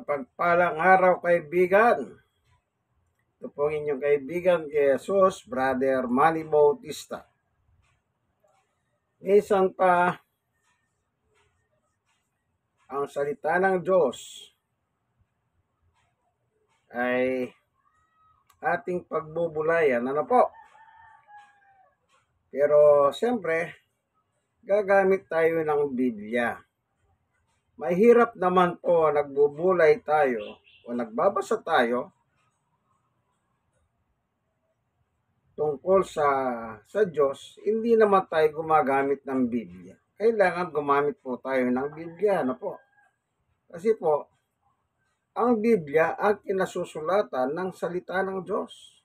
Mapagpalang araw, kaibigan. Ito po ang inyong kaibigan kay Jesus, Brother Manny Bautista. Minsan pa, ang salita ng Diyos ay ating pagbubulayan. Ano po? Pero siyempre, gagamit tayo ng Biblia. Mahirap naman po nagbubulay tayo o nagbabasa tayo tungkol sa Diyos, hindi naman tayo gumagamit ng Biblia. Kailangan gumamit po tayo ng Biblia, ano po? Kasi po, ang Biblia ang kinasusulatan ng salita ng Diyos.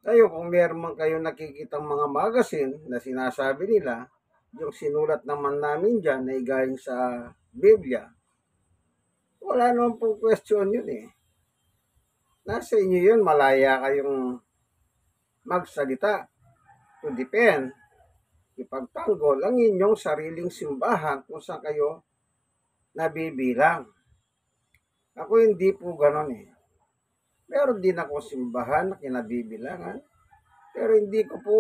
Kayo, kung meron man kayong nakikitang mga magazine na sinasabi nila, yung sinulat naman namin dyan ay galing sa Biblia, wala naman pong question yun eh. Nasa inyo yun, malaya kayong magsalita to defend, ipagtanggol ang inyong sariling simbahan kung saan kayo nabibilang. Ako hindi po ganon eh. Meron din ako simbahan na kinabibilangan, pero hindi ko po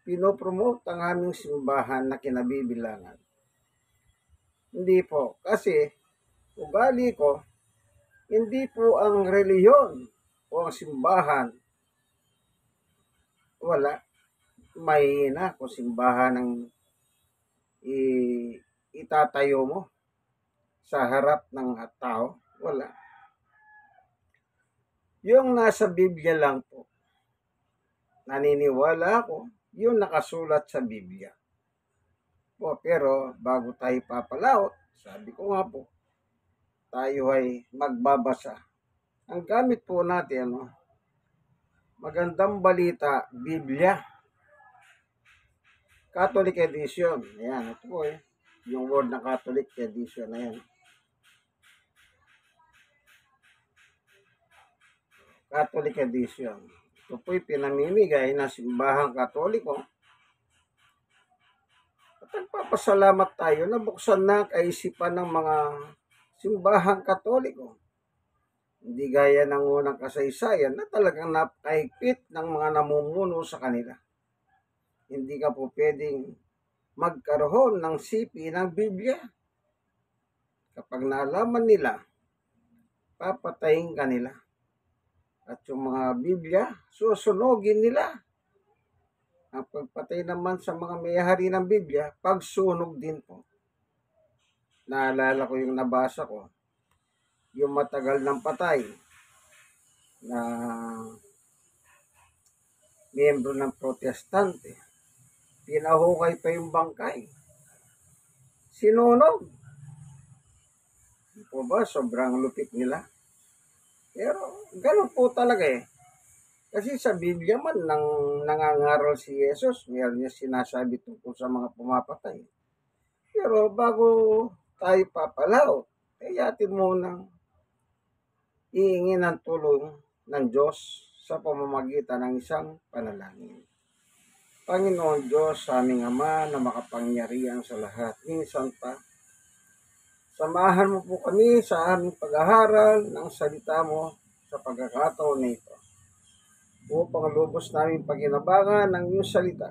pinopromote ang aming simbahan na kinabibilangan. Hindi po, kasi ugali ko, hindi po ang reliyon o ang simbahan wala. Mahina kung simbahan ang itatayo mo sa harap ng tao. Wala. Yung nasa Biblia lang po, naniniwala ako, yung nakasulat sa Biblia. Po, pero bago tayo papalaot, sabi ko nga po, tayo ay magbabasa. Ang gamit po natin, Magandang Balita, Biblia. Catholic Edition. Ayan, ito po yung word na Catholic Edition. Ayan. Catholic Edition. Ito po'y pinamimigay ng simbahang Katoliko. At nagpapasalamat tayo na buksan na kaisipan ng mga simbahang Katoliko. Hindi gaya ng unang kasaysayan na talagang napakahigpit ng mga namumuno sa kanila. Hindi ka po pwedeng magkaroon ng sipi ng Biblia. Kapag naalaman nila, papatayin ka nila. At yung mga Biblia, susunogin nila. Ang pagpatay naman sa mga may-hari ng Biblia, pagsunog din po. Naalala ko yung nabasa ko, yung matagal ng patay na miyembro ng protestante, pinahukay pa yung bangkay. Sinunog. Di po ba? Sobrang lupit nila. Pero ganun po talaga eh. Kasi sa Biblia man nangangaral si Jesus, meron niya sinasabi tungkol sa mga pumapatay. Pero bago tayo papalaw, atin munang iingin ng tulong ng Diyos sa pamamagitan ng isang panalangin. Panginoon Diyos, sa aming Ama na makapangyarihan sa lahat, minsan pa, samahan mo po kami sa aming pag-aaral ng salita mo sa pagkakataon na ito. Upang lubos namin paginabangan ng iyong salita,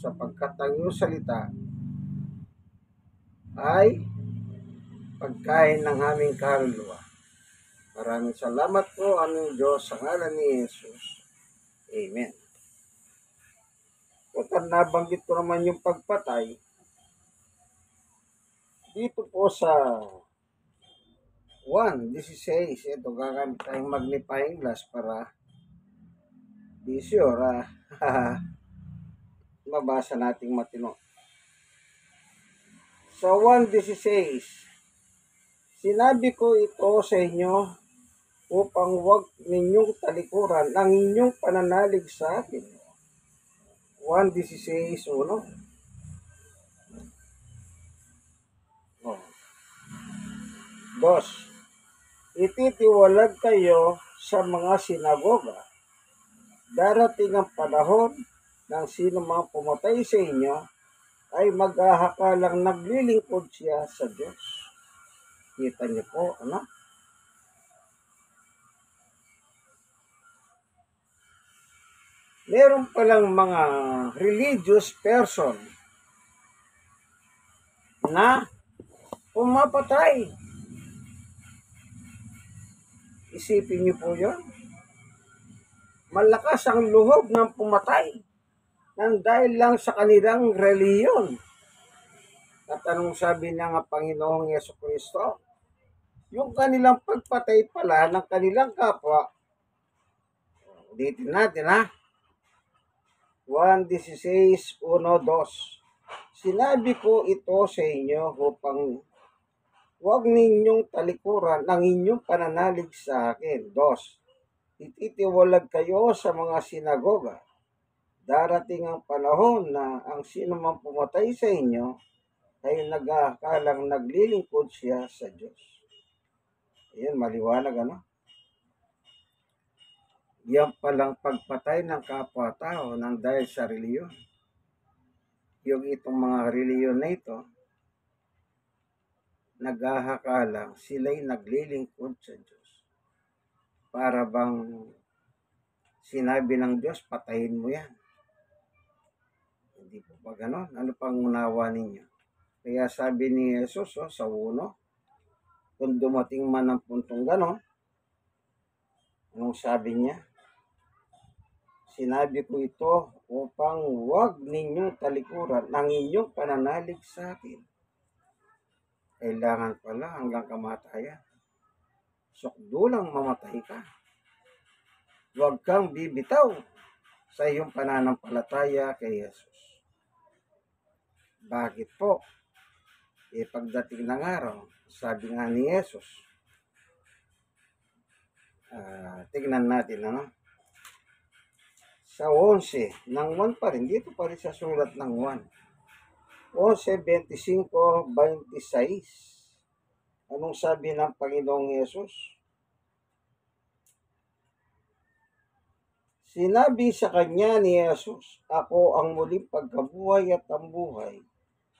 sapagkat ang iyong salita ay pagkain ng aming kaluluwa. Maraming salamat po, aming Diyos, sa ngalan ni Jesus. Amen. Kung nabanggit ko naman yung pagpatay, dito po sa 1:16, ito gagamit tayong magnifying glass para be sure, mabasa nating matino. Sa 1:16, sinabi ko ito sa inyo upang huwag ninyong talikuran ang inyong pananalig sa akin. 1:16:1. Dos, ititiwalag kayo sa mga sinagoga. Darating ang panahon ng sino mang pumatay sa inyo ay maghahakalang naglilingkod siya sa Diyos. Kita niyo po, ano? Meron palang mga religious person na pumapatay. Isipin niyo po yun. Malakas ang loob ng pumatay nang dahil lang sa kanilang reliyon. At anong sabi ng Panginoong Yesukristo? Yung kanilang pagpatay pala ng kanilang kapwa. Ulitin natin ha. 1:16:1-2. Sinabi ko ito sa inyo upang huwag ninyong talikuran ang inyong pananalig sa akin. 2. Ititiwalag kayo sa mga sinagoga. Darating ang panahon na ang sino man pumatay sa inyo ay nag-aakalang naglilingkod siya sa Diyos. Ayan, maliwanag ano? Yan palang pagpatay ng kapwa-tao ng dahil sa reliyon. Yung itong mga reliyon na ito, nag-ahakalang sila'y naglilingkod sa Diyos. Para bang sinabi ng Diyos, patayin mo yan. Hindi po ba ganon? Ano pang unawa ninyo? Kaya sabi ni Jesus sa 1, kung dumating man ang puntong ganon, anong sabi niya? Sinabi ko ito upang huwag ninyong talikuran ang inyong pananalig sa akin. Kailangan pala hanggang kamatayan. Sukdulang mamatay ka. Huwag kang bibitaw sa iyong pananampalataya kay Jesus. Bakit po? Pagdating ng araw, sabi nga ni Jesus, tignan natin ano? Sa 11 ng 1 pa rin, dito pa rin sa sulat ng 1. 11:25-26. Anong sabi ng Panginoong Yesus? Sinabi sa kanya ni Jesus, ako ang muling pagkabuhay at ang buhay.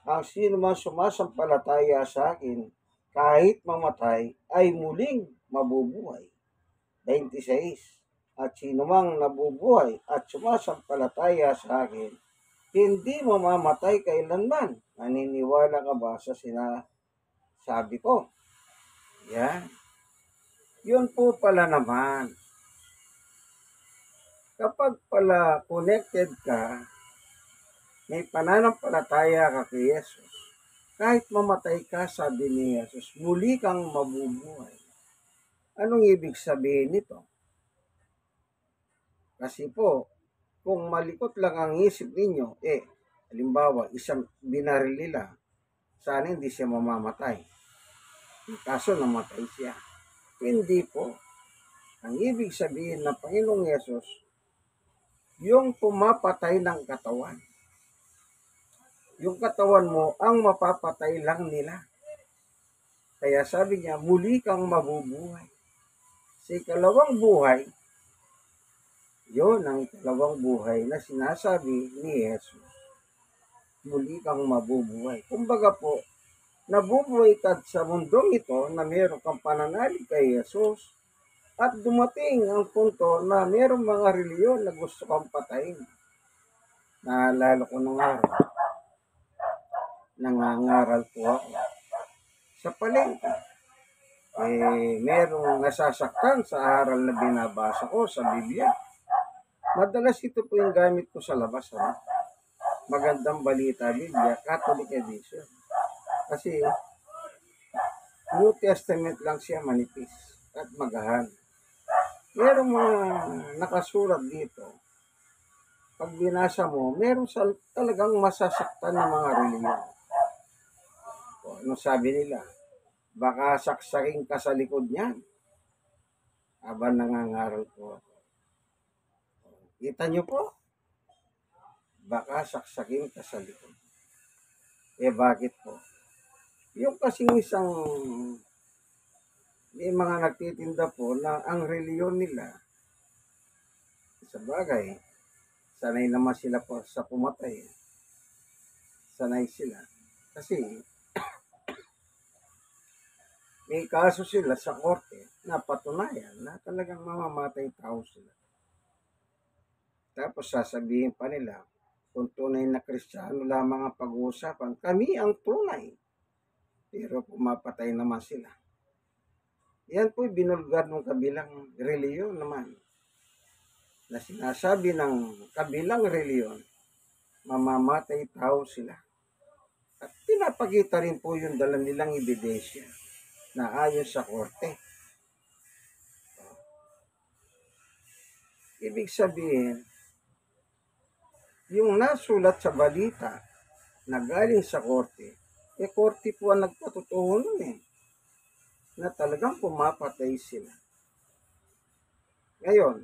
Ang sino man sumasampalataya sa akin, kahit mamatay, ay muling mabubuhay. 26. At sino mang nabubuhay at sumasampalataya sa akin, hindi mamamatay kailanman. Naniniwala ka ba sa sinasabi ko? Yan. Yun po pala naman. Kapag pala connected ka, may pananampalataya ka kay Jesus, kahit mamatay ka, sabi ni Jesus, muli kang mabubuhay. Anong ibig sabihin nito? Kasi po, kung malikot lang ang isip ninyo, halimbawa, isang binaril nila, sana hindi siya mamamatay. Kaso namatay siya. Hindi po. Ang ibig sabihin ng Panginoong Yesus, yung pumapatay ng katawan. Yung katawan mo ang mapapatay lang nila. Kaya sabi niya, muli kang mabubuhay. Sa ikalawang buhay, yun ang ikalawang buhay na sinasabi ni Jesus. Muli kang mabubuhay. Kumbaga po, nabubuhay ka sa mundong ito na meron kang pananalig kay Jesus at dumating ang punto na merong mga reliyon na gusto kang patayin. Naalala ko nung araw, nangangaral po ako sa palengke. Merong nasasaktan sa aral na binabasa ko sa Biblia. Madalas ito po yung gamit ko sa labas. Magandang balita, Biblia, Catholic edition. Kasi New Testament lang siya, manipis at magahan. Merong mga nakasulat dito. Pag binasa mo, meron talagang masasaktan ng mga reliyon. Ano sabi nila? Baka saksaking ka sa likod niyan. Habang nangangaral po. Kita nyo po? Baka saksakin ka sa likod. Bakit po? Yung kasing isang may mga nagtitinda po na ang reliyon nila, sa bagay, sanay naman sila po sa pumatay. Sanay sila. Kasi, may kaso sila sa korte na patunayan na talagang mamamatay tao sila. Tapos sasabihin pa nila, kung tunay na Kristiyano lamang ang pag-uusapan, kami ang tunay. Pero pumapatay naman sila. Yan po'y binulgar ng kabilang reliyon naman. Na sinasabi ng kabilang reliyon, mamamatay tao sila. At pinapakita rin po yung dala nilang ebidensya na ayon sa korte. Ibig sabihin, yung nasulat sa balita na galing sa korte, korte po ang nagpatotoo nun na talagang pumapatay sila. Ngayon,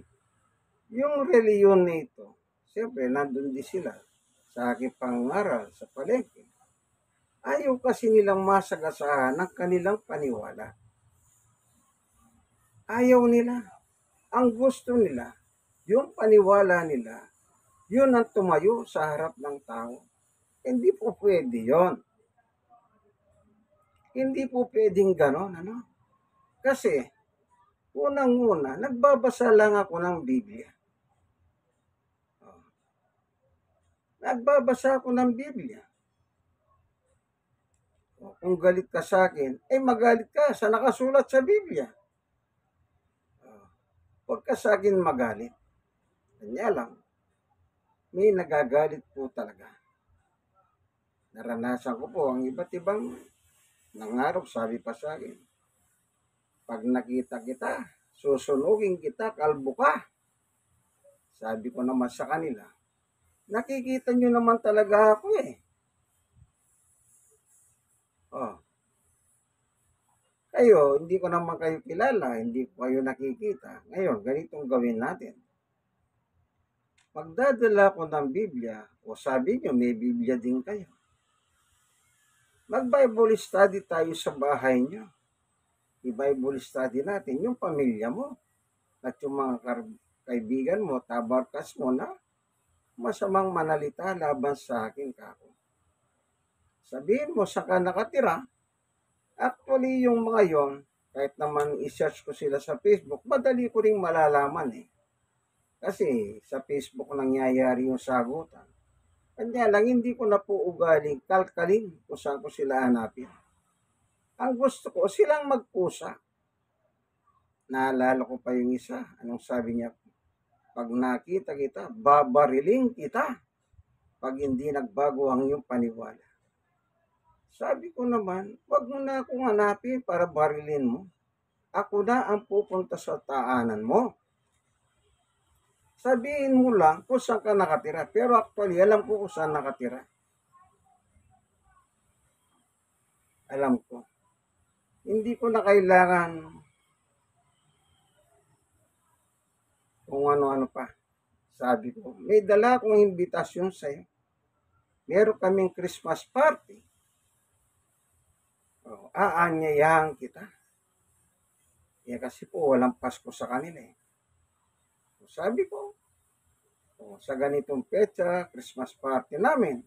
yung reliyon na ito, siyempre nandun din sila sa aking pangaral sa palengke. Ayaw kasi nilang masagasahan ng kanilang paniwala. Ayaw nila. Ang gusto nila, yung paniwala nila, yun ang tumayo sa harap ng tao. Hindi po pwede yon. Hindi po pwedeng ganon, ano? Kasi, unang-una, nagbabasa lang ako ng Biblia. Nagbabasa ako ng Biblia. Kung galit ka sa akin, magalit ka sa nakasulat sa Biblia. Huwag ka sa akin magalit. Kanya lang, may nagagalit po talaga. Naranasan ko po ang iba't ibang nangarap, sabi pa sa akin, pag nakita kita, susunugin kita, kalbo ka. Sabi ko naman sa kanila, nakikita nyo naman talaga ako Kayo, hindi ko naman kayo kilala, hindi ko kayo nakikita. Ngayon, ganitong gawin natin. Magdadala ko ng Biblia, o sabi nyo, may Biblia din kayo. Mag-Bible study tayo sa bahay nyo. I-Bible study natin yung pamilya mo at yung mga kaibigan mo, tabarkas mo na masamang manalita laban sa akin kako. Sabihin mo sa ka nakatira. Actually, yung mga yon, kahit naman i-search ko sila sa Facebook, madali ko ring malalaman Kasi sa Facebook nangyayari yung sagutan. Kanya lang, hindi ko na po ugaling kalkalin kung saan ko sila hanapin. Ang gusto ko, silang magpusa. Naalala ko pa yung isa. Anong sabi niya? Pag nakita kita, babariling kita. Pag hindi nagbago ang iyong paniwala. Sabi ko naman, wag mo na akong hanapin para barilin mo. Ako na ang pupunta sa taanan mo. Sabihin mo lang kung saan ka nakatira. Pero actually, alam ko kung saan nakatira. Alam ko. Hindi ko na kailangan kung ano-ano pa. Sabi ko, may dala akong imbitasyon sa'yo. Meron kaming Christmas party. Aanyayahan kita. Kasi po walang Pasko sa kanila Sabi ko, sa ganitong petsa, Christmas party namin,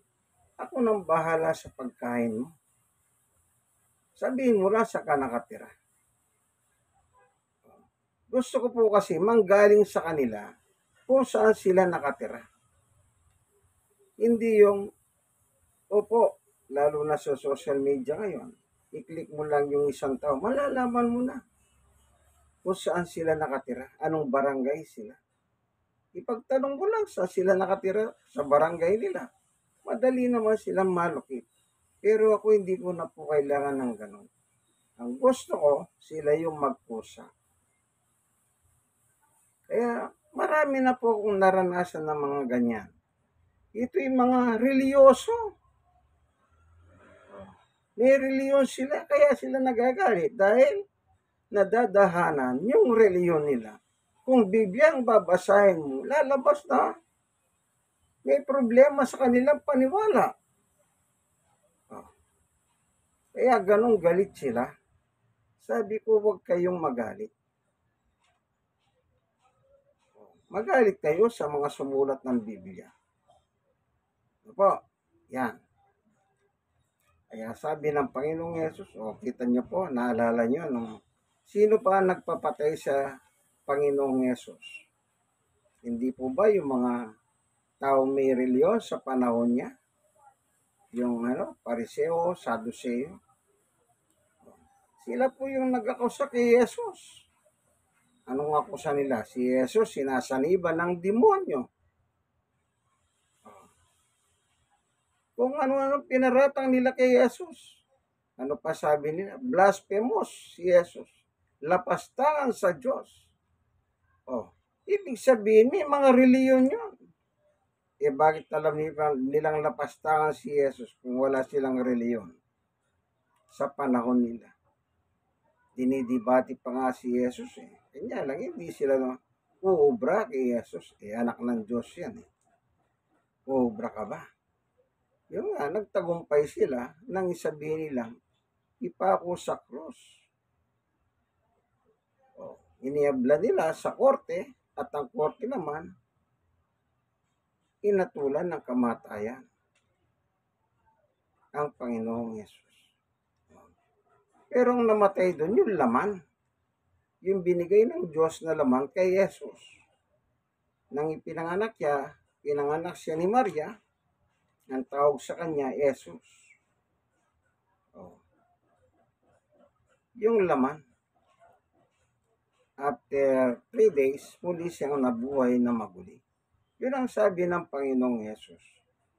ako nang bahala sa pagkain mo. Sabihin mo lang sa ka nakatira. Gusto ko po kasi manggaling sa kanila kung saan sila nakatira. Hindi yung, opo, lalo na sa social media ngayon, i-click mo lang yung isang tao, malalaman mo na kung saan sila nakatira, anong barangay sila. Ipagtanong mo lang sa sila nakatira sa barangay nila. Madali naman silang malukit. Pero ako hindi ko na po kailangan ng ganun. Ang gusto ko, sila yung magpusa. Kaya marami na po akong naranasan ng mga ganyan. Ito yung mga reliyoso. May reliyon sila, kaya sila nagagalit dahil nadadahanan yung reliyon nila. Kung Biblia ang babasahin mo, lalabas na may problema sa kanilang paniwala. Kaya ganong galit sila. Sabi ko, huwag kayong magalit. Magalit kayo sa mga sumulat ng Biblia. Opo, yan. Kaya sabi ng Panginoong Yesus, kita niyo po, naalala niyo, sino pa nagpapatay sa Panginoong Yesus? Hindi po ba yung mga taong may reliyon sa panahon niya? Yung Pariseo, Saduseo. Sila po yung nag-akusa kay Yesus. Anong akusa nila? Si Yesus sinasaniba ng demonyo. Kung ano-ano pinaratang nila kay Yesus. Ano pa sabi nila? Blasphemous si Yesus. Lapastangan sa Diyos. Ibig sabihin, may mga reliyon yun. Bakit alam nilang lapastangan si Yesus kung wala silang reliyon? Sa panahon nila. Dinidibati pa nga si Yesus Kanya lang, hindi sila uubra kay Yesus. Anak ng Diyos yan Uubra ka ba? Yung nga, nagtagumpay sila nang isabihin nilang ipako sa krus. Iniabla nila sa korte at ang korte naman inatulan ng kamatayan ang Panginoong Yesus. Pero ang namatay doon, yung laman. Yung binigay ng Diyos na laman kay Yesus. Nang ipinanganak siya ni Maria, ang tawag sa kanya, Yesus. Yung laman. After 3 days, muli siyang nabuhay na maguli. Yun ang sabi ng Panginoong Yesus.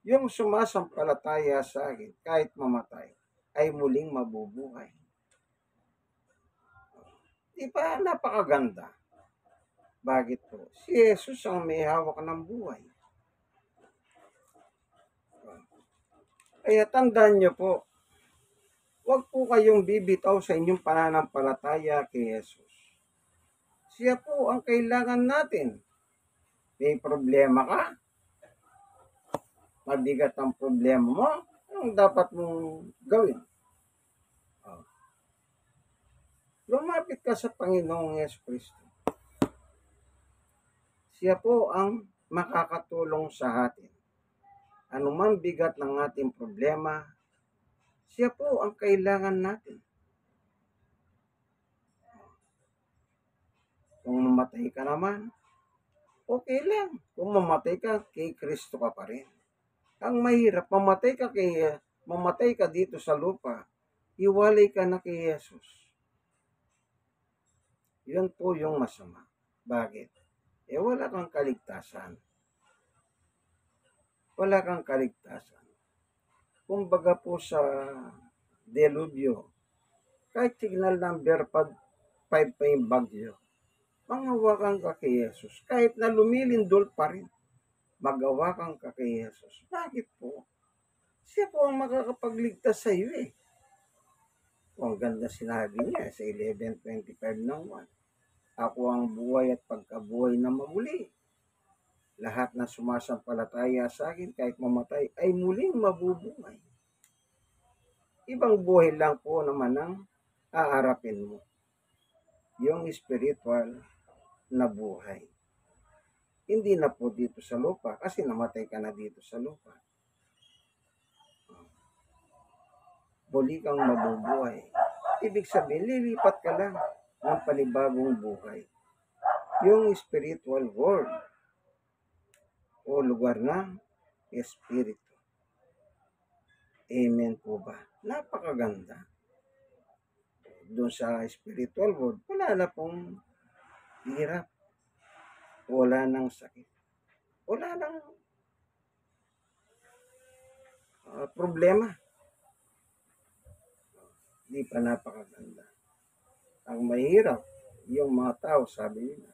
Yung sumasampalataya sa akin, kahit mamatay, ay muling mabubuhay. Di ba napakaganda? Bakit po? Si Jesus ang may hawak ng buhay. Kaya tandaan niyo po, huwag po kayong bibitaw sa inyong pananampalataya kay Jesus. Siya po ang kailangan natin. May problema ka? Mabigat ang problema mo? Anong dapat mong gawin? Lumapit ka sa Panginoong Yesu Kristo. Siya po ang makakatulong sa atin. Anumang bigat ng ating problema, siya po ang kailangan natin. Kung mamatay ka naman, okay lang. Kung mamatay ka, kay Kristo ka pa rin. Ang mahirap, mamatay ka dito sa lupa, iwalay ka na kay Jesus. Yun po yung masama. Bakit? Wala kang kaligtasan. Wala kang kaligtasan. Kumbaga po sa delubyo, kahit signal number 5 pa yung bagyo, mangawakan ka kay Jesus. Kahit na lumilindol pa rin, magawakan ka kay Jesus. Bakit po? Siya po ang makakapagligtas sa iyo Ang ganda sinabi niya sa 11:25 ng 1. Ako ang buhay at pagkabuhay na mamuli. Lahat na sumasampalataya sa akin kahit mamatay ay muling mabubuhay. Ibang buhay lang po naman ang aarapin mo. Yung spiritual na buhay. Hindi na po dito sa lupa kasi namatay ka na dito sa lupa. Muli kang mabubuhay. Ibig sabihin, lilipat ka lang ng panibagong buhay. Yung spiritual world o lugar ng espiritu. Amen po ba? Napakaganda. Doon sa spiritual world, wala na pong hirap. Wala nang sakit. Wala nang problema. Di pa napakaganda. Ang mahirap, yung mga tao, sabi nila,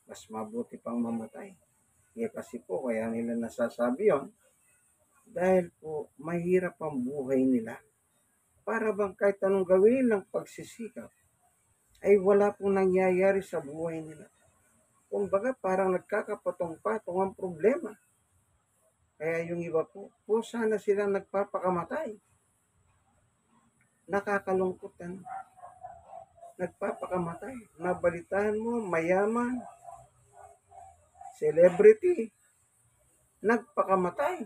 mas mabuti pang mamatay. Kasi po, kaya nila nasasabi yun, dahil po, mahirap ang buhay nila. Para bang kahit anong gawin ng pagsisikap, ay wala pong nangyayari sa buhay nila. Kumbaga, parang nagkakapatong-patong ang problema. Kaya yung iba po sana silang nagpapakamatay. Nakakalungkot nagpapakamatay. Nabalitaan mo, mayaman, celebrity, nagpakamatay.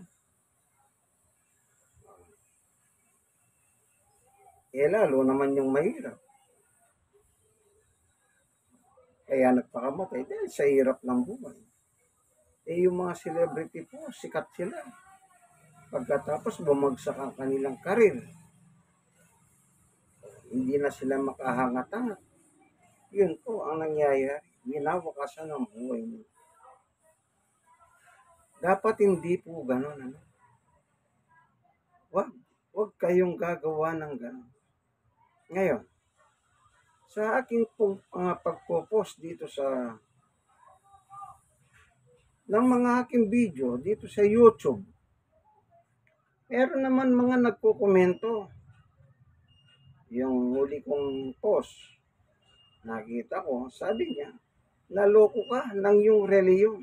lalo naman yung mahirap. Kaya nagpakamatay dahil sa hirap ng buhay. Yung mga celebrity po, sikat sila. Pagkatapos bumagsak ang kanilang karir, hindi na sila makahangat-hangat. Yun po ang nangyayari. Winawakasan ang buhay mo. Dapat hindi po ganun. Ano? Wag kayong gagawa ng ganun. Ngayon, sa aking pagpo-post dito ng mga aking video dito sa YouTube, meron naman mga nagko-komento. Yung huli kong post, nakita ko, sabi niya, naloko ka ng yung reliyon.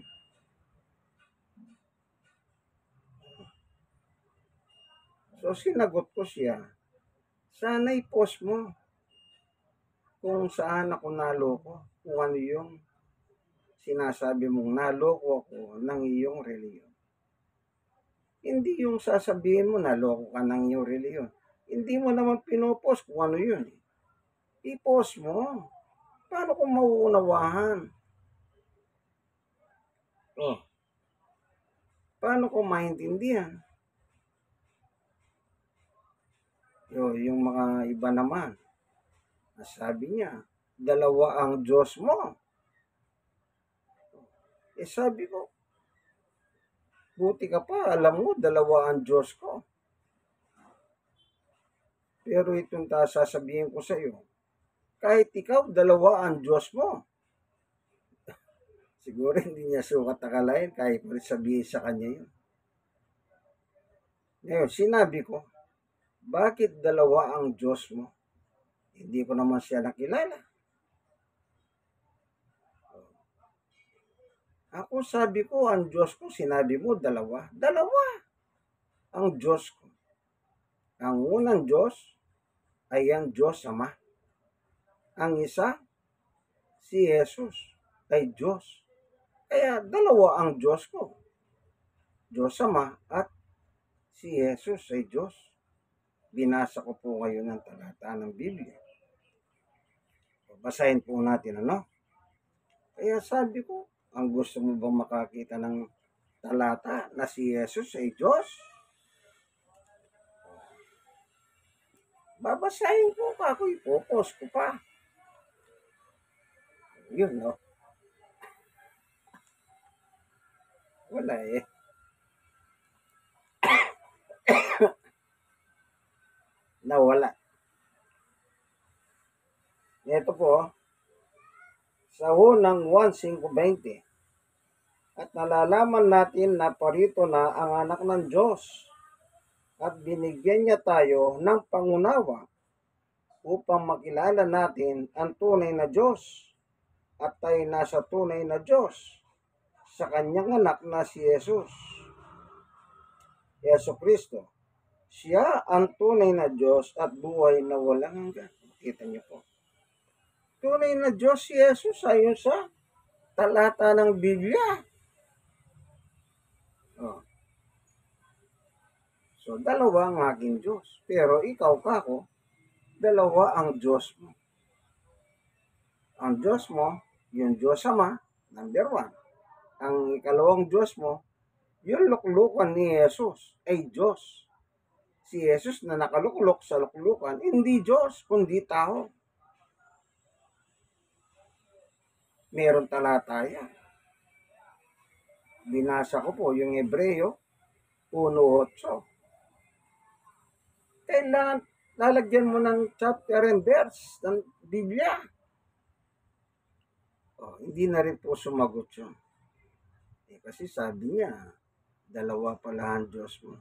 So sinagot ko siya, sana i-post mo kung saan ako naloko, kung ano yung sinasabi mong naloko ako ng iyong reliyon. Hindi yung sasabihin mo naloko ka ng iyong reliyon. Hindi mo naman pinopost kung ano yun. I-post mo. Paano kung mauunawahan? Oh. Paano kung maintindihan? Yung mga iba naman, sabi niya, dalawa ang Diyos mo. Sabi ko, buti ka pa, alam mo, dalawa ang Diyos ko. Pero itong sasabihin ko sa iyo, kahit ikaw, dalawa ang Diyos mo. Siguro hindi niya sukat akalain kahit mo sabihin sa kanya yun. Ngayon, sinabi ko, bakit dalawa ang Diyos mo? Hindi ko naman siya nakilala. Ako sabi ko, ang Diyos ko, sinabi mo, dalawa. Dalawa ang Diyos ko. Ang unang Diyos ay ang Diyos Ama. Ang isa, si Jesus, ay Diyos. Kaya dalawa ang Diyos ko. Diyos Ama at si Jesus ay Diyos. Binasa ko po kayo ng talata ng Biblia. Basahin po natin, ano? Kaya sabi ko, ang gusto mo bang makakita ng talata na si Jesus ay Diyos? Babasahin ko pa ako, ipopost ko pa. Yun, no? Wala eh. Nawala. Ito po, sa unang 1:5:20, at nalalaman natin na parito na ang anak ng Diyos at binigyan niya tayo ng pangunawa upang makilala natin ang tunay na Diyos at tayo nasa tunay na Diyos sa kanyang anak na si Jesus. Yesu Kristo. Siya ang tunay na Diyos at buhay na walang hanggan. Kita niyo po. Tunay na Diyos si Jesus ayon sa talata ng Biblia. Oh. So, dalawa ang aking Diyos. Pero ikaw kako, dalawa ang Diyos mo. Ang Diyos mo, yung Diyos Ama, number 1. Ang ikalawang Diyos mo, yung luklukan ni Jesus ay Diyos. Si Jesus na nakaluklok sa luklukan, hindi Diyos, kundi tao. Meron talata yan. Binasa ko po yung Hebreo 1:8. Kailangan lalagyan mo ng chapter and verse ng Biblia. Hindi na rin po sumagot yun. Kasi sabi niya, dalawa pala ang Diyos mo.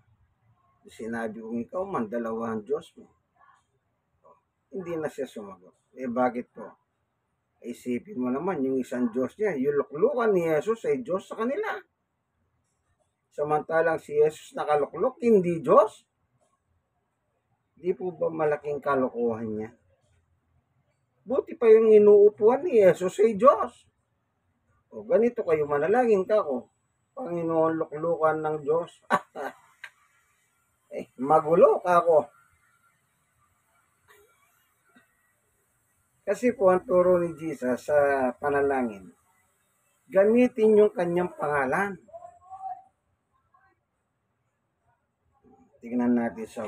Sinabi kong ikaw man, dalawa ang Diyos mo. Hindi na siya sumagot. Bakit po? Isipin mo naman, yung isang Diyos niya, yung luklukan ni Jesus ay Diyos sa kanila. Samantalang si Jesus nakaluklok, hindi Diyos. Di po ba malaking kalokohan niya? Buti pa yung inuupuan ni Jesus ay Diyos. Ganito kayo manalangin kako. Panginoon, luklukan ng Diyos. Magulo kako. Kasi po ang turo ni Jesus sa panalangin, gamitin yung kanyang pangalan. Tingnan natin sa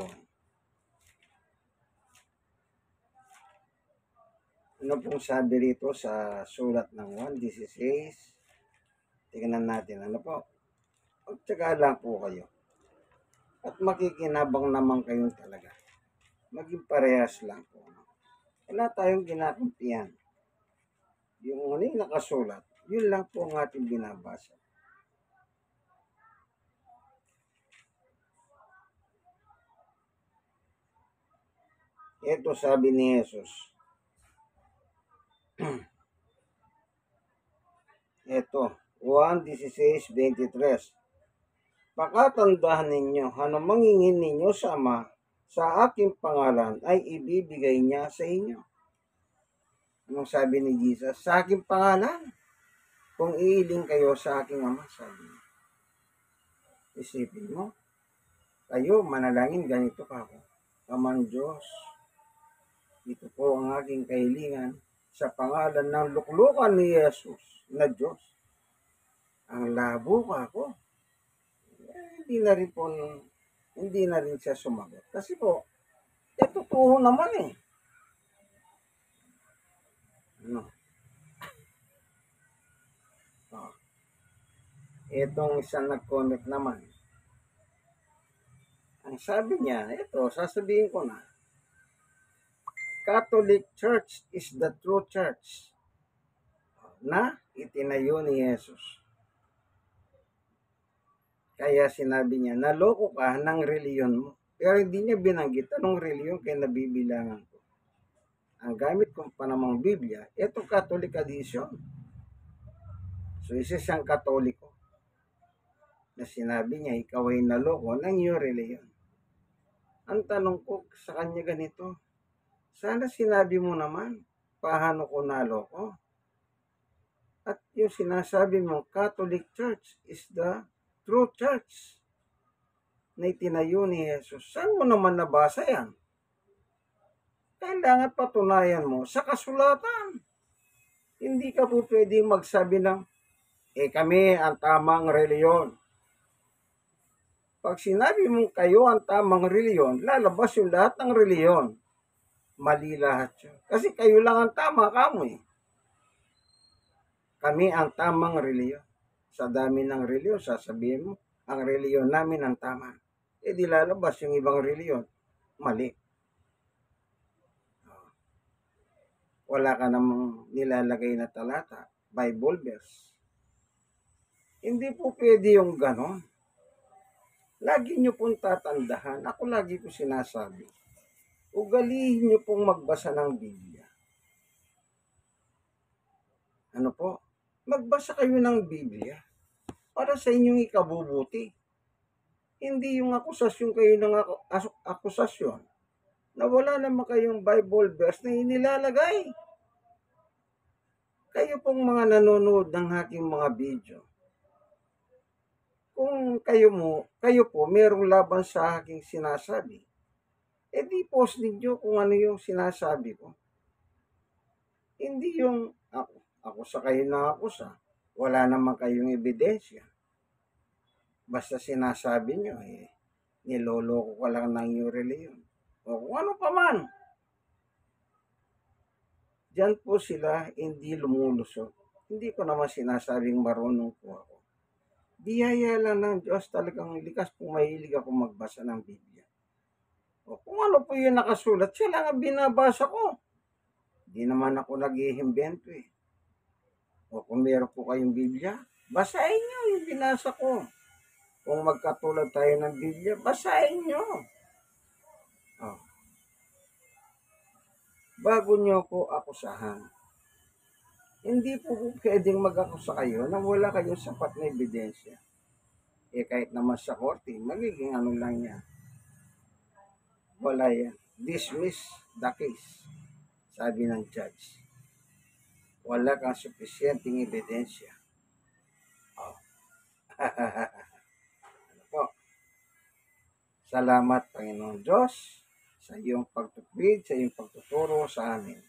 ano pong sabi rito sa sulat ng 1:16. Tingnan natin ano po. Magtyaga lang po kayo. At makikinabang naman kayong talaga. Maging parehas lang po. Wala tayong kinakampihan. Yung ano yung nakasulat, yun lang po ang ating binabasa. Ito sabi ni Jesus. Ito, 1:16-23. Pakatandaan ninyo, ano mangingin ninyo sa Ama, sa aking pangalan ay ibibigay niya sa inyo. Anong sabi ni Jesus? Sa aking pangalan. Kung iiling kayo sa aking Ama, sabi niya. Isipin mo, kayo manalangin ganito ka ako. Amang Diyos, ito po ang aking kahilingan sa pangalan ng luklukan ni Jesus na Diyos. Ang labo ka ako. Hindi na rin siya sumagot. Kasi po, totoo naman eh. Ano? Oh. Itong isang nag-comment naman. Ang sabi niya, ito, sasabihin ko na, Catholic Church is the true church na itinayo ni Jesus. Kaya sinabi niya, naloko ka ng reliyon mo. Pero hindi niya binanggit anong reliyon kaya nabibilangan ko. Ang gamit kong panamang Biblia, ito Catholic edition. So isa siyang Katoliko na sinabi niya, ikaw ay naloko ng iyong reliyon. Ang tanong ko sa kanya ganito, sana sinabi mo naman, paano ko naloko? At yung sinasabi mo, Catholic Church is the true church na itinayo ni Jesus. Saan mo naman nabasa yan? Kailangan patunayan mo sa kasulatan. Hindi ka po pwedeng magsabi ng, kami ang tamang reliyon. Pag sinabi mo kayo ang tamang reliyon, lalabas yung lahat ng reliyon. Mali lahat yun. Kasi kayo lang ang tama, kamo eh. Kami ang tamang reliyon. Sa dami ng reliyon, sasabihin mo, ang reliyon namin ang tama. Di lalabas yung ibang reliyon. Mali. Wala ka namang nilalagay na talata, Bible verse. Hindi po pwede yung ganon. Lagi nyo pong tatandahan, ako lagi ko sinasabi, ugalihin nyo pong magbasa ng Biblia. Ano po? Magbasa kayo ng Biblia para sa inyong ikabubuti. Hindi yung akusasyon kayo ng akusasyon na wala naman kayong Bible verse na inilalagay. Kayo pong mga nanonood ng aking mga video, kung kayo po merong laban sa aking sinasabi, di post ninyo kung ano yung sinasabi ko. Hindi yung ako sa kayo na akusa. Wala naman kayong ebidensya. Basta sinasabi nyo, niloloko ka lang ng iyong reliyon. O kung ano pa man. Diyan po sila hindi lumulusot. Hindi ko naman sinasabing marunong po ako. Biyaya lang ng Diyos, talagang likas kung mahilig ako magbasa ng Biblia. O kung ano po yung nakasulat, siya lang ang binabasa ko. Hindi naman ako nag-iimbento eh. O kung meron po kayong Biblia, basahin nyo yung binasa ko. Kung magkatulad tayo ng Biblia, basahin nyo. Oh. Bago nyo ako akusahan. Hindi po pwedeng mag-akusa kayo na wala kayong sapat na ebidensya. Kahit naman sa korte, magiging ano lang yan. Wala yan. Dismiss the case. Sabi ng judge. Wala kang sufficienteng ebidensya. Oh. Ano po? Salamat, Panginoon Diyos, sa iyong pagtutwid, sa iyong pagtuturo sa amin.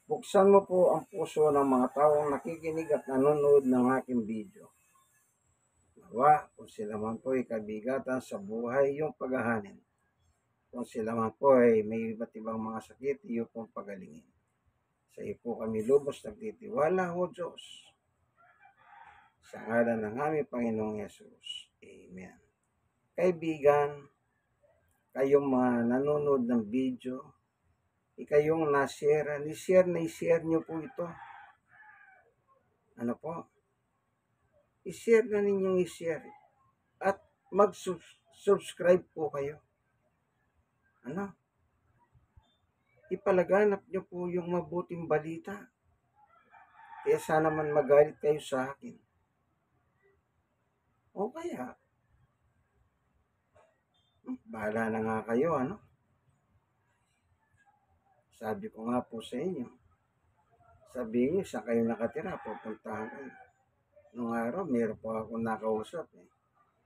Buksan mo po ang puso ng mga taong nakikinig at nanonood ng aking video. Nawa, kung sila man po ay kabigatan sa buhay yung paghahanin. Kung sila man po ay may iba't ibang mga sakit, iyo pong pagalingin. Sa iyo po kami lubos nagtitiwala, O Diyos. Sa ngalan ng aming Panginoong Yesus. Amen. Kaibigan, kayong mga nanonood ng video, ikayong na-share nyo po ito. Ano po? I-share na ninyong i-share. At mag-subscribe po kayo. Ano? Ipalaganap nyo po yung mabuting balita. Kaya sana man magalit kayo sa akin. O kaya, bahala na nga kayo, ano? Sabi ko nga po sa inyo, sabihin nyo, saan kayo nakatira, pupuntahan kayo. Nung araw, meron po ako nakausap.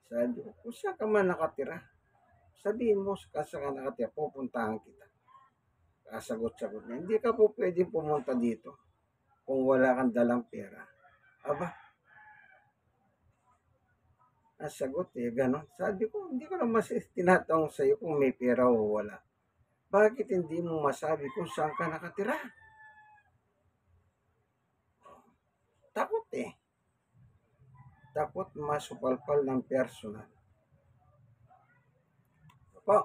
Sabi ko, kung saan ka man nakatira, sabihin mo, saan ka nakatira, pupuntahan kita. Kasagot-sagot niya, hindi ka po pwedeng pumunta dito kung wala kang dalang pera. Aba, ang sagot gano'n. Sabi ko, hindi ko naman tinatanong sa iyo kung may pera o wala. Bakit hindi mo masabi kung saan ka nakatira? Takot Takot masupalpal ng personal. Po,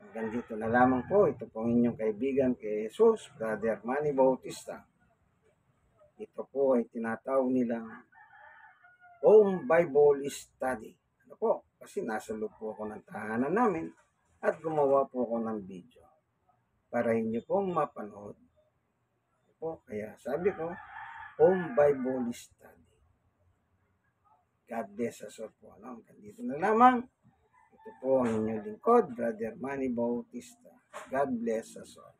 hanggang dito na lamang po. Ito po ang inyong kaibigan kay Jesus, Brother Manny Bautista. Ito po ay tinatawag nilang Home Bible Study. Ano po? Kasi nasa loob po ako ng tahanan namin at gumawa po ako ng video para inyo pong mapanood. Po, kaya sabi ko, Home Bible Study. God bless us all po. Ano? Hanggang dito na lamang. Ito po ang inyong lingkod, Brother Manny Bautista. God bless us all.